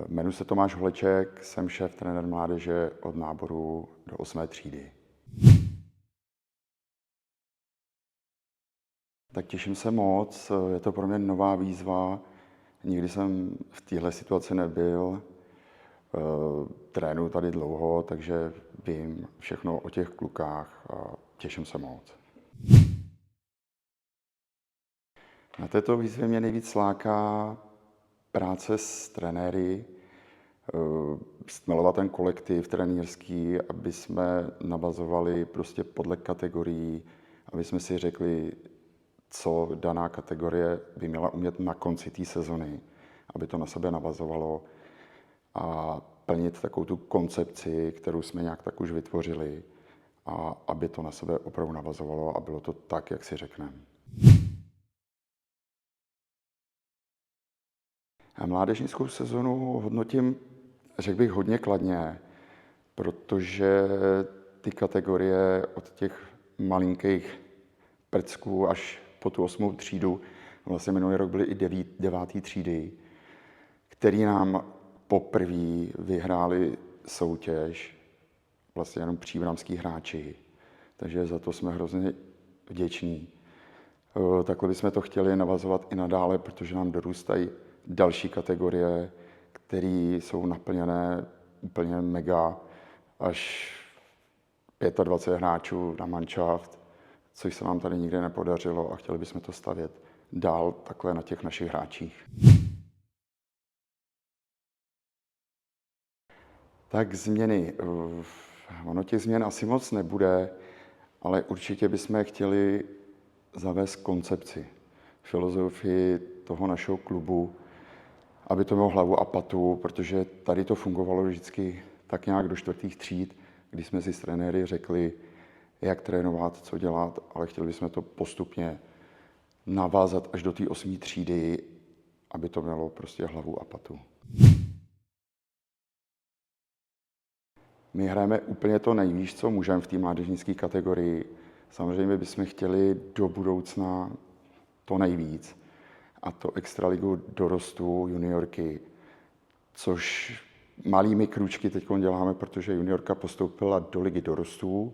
Jmenuji se Tomáš Holeček, jsem šéf trenér mládeže od náboru do 8. třídy. Tak těším se moc, je to pro mě nová výzva, nikdy jsem v téhle situaci nebyl. Trénuji tady dlouho, takže vím všechno o těch klukách a těším se moc. Na této výzvě mě nejvíc láká práce s trenéry, stmelovat ten kolektiv trenérský, aby jsme navazovali prostě podle kategorií, aby jsme si řekli, co daná kategorie by měla umět na konci té sezony, aby to na sebe navazovalo a plnit takovou tu koncepci, kterou jsme nějak tak už vytvořili a aby to na sebe opravdu navazovalo a bylo to tak, jak si řekneme. A mládežnickou sezonu hodnotím, řekl bych, hodně kladně, protože ty kategorie od těch malinkých prcků až po tu 8. třídu, vlastně minulý rok byly i 9. třídy, který nám poprvé vyhráli soutěž, vlastně jenom příbramský hráči, takže za to jsme hrozně vděční. Takhle bychom to chtěli navazovat i nadále, protože nám dorůstají další kategorie, které jsou naplněné úplně mega, až 25 hráčů na manšaft, což se nám tady nikdy nepodařilo a chtěli bychom to stavět dál takhle na těch našich hráčích. Tak změny. Ono těch změn asi moc nebude, ale určitě bychom chtěli zavést koncepci, filozofii toho našeho klubu, aby to mělo hlavu a patu, protože tady to fungovalo vždycky tak nějak do 4. tříd, kdy jsme si s trenéry řekli, jak trénovat, co dělat, ale chtěli bychom to postupně navázat až do té 8. třídy, aby to mělo prostě hlavu a patu. My hrajeme úplně to nejvíc, co můžeme v té mládežnické kategorii. Samozřejmě bychom chtěli do budoucna to nejvíc, a to extraligu dorostu juniorky, což malými krůčky teď děláme, protože juniorka postoupila do ligy dorostů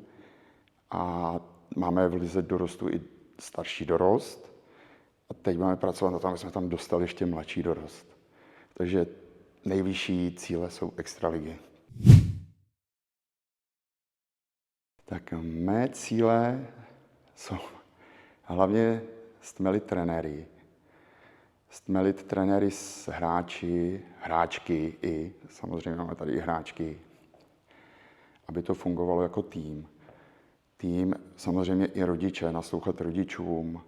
a máme v lize dorostu i starší dorost. A teď máme pracovat na tom, aby jsme tam dostali ještě mladší dorost. Takže nejvyšší cíle jsou extraligy. Tak mé cíle jsou hlavně stmelit trenéry. Stmelit trenéry s hráči, hráčky i, samozřejmě máme tady i hráčky, aby to fungovalo jako tým. Tým, samozřejmě i rodiče, naslouchat rodičům,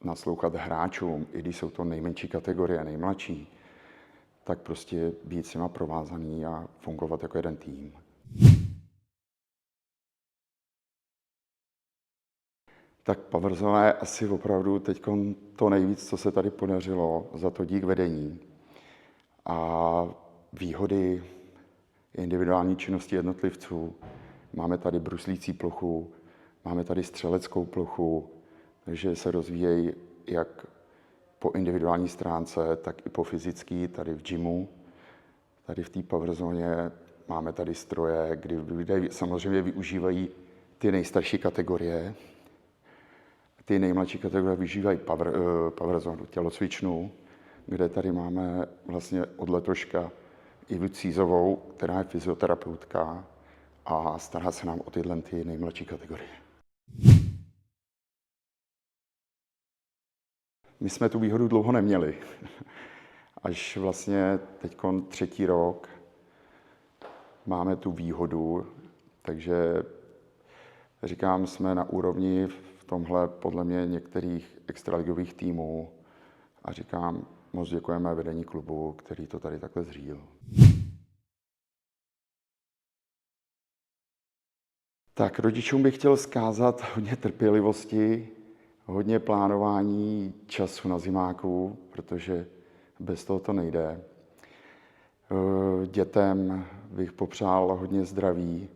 naslouchat hráčům, i když jsou to nejmenší kategorie, nejmladší, tak prostě být s nima provázaný a fungovat jako jeden tým. Tak Paverzová je asi opravdu teď to nejvíc, co se tady podařilo, za to dík vedení. A výhody individuální činnosti jednotlivců. Máme tady bruslící plochu, máme tady střeleckou plochu, takže se rozvíjejí jak po individuální stránce, tak i po fyzické, tady v gymu. Tady v té Paverzóně máme tady stroje, kdy lidé samozřejmě využívají ty nejstarší kategorie. Ty nejmladší kategorie využívají Paverzónu, tělocvičnu, kde tady máme vlastně od letoška Ivu Cízovou, která je fyzioterapeutka a stará se nám o tyhle ty nejmladší kategorie. My jsme tu výhodu dlouho neměli. Až vlastně teď 3. rok máme tu výhodu, takže říkám, jsme na úrovni v tomhle podle mě některých extraligových týmů a říkám, moc děkujeme vedení klubu, který to tady takhle zřídil. Tak rodičům bych chtěl vzkázat hodně trpělivosti, hodně plánování času na zimáku, protože bez toho to nejde. Dětem bych popřál hodně zdraví,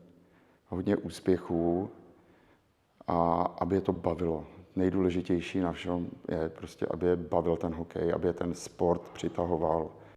hodně úspěchů a aby je to bavilo. Nejdůležitější na všem je prostě, aby je bavil ten hokej, aby je ten sport přitahoval.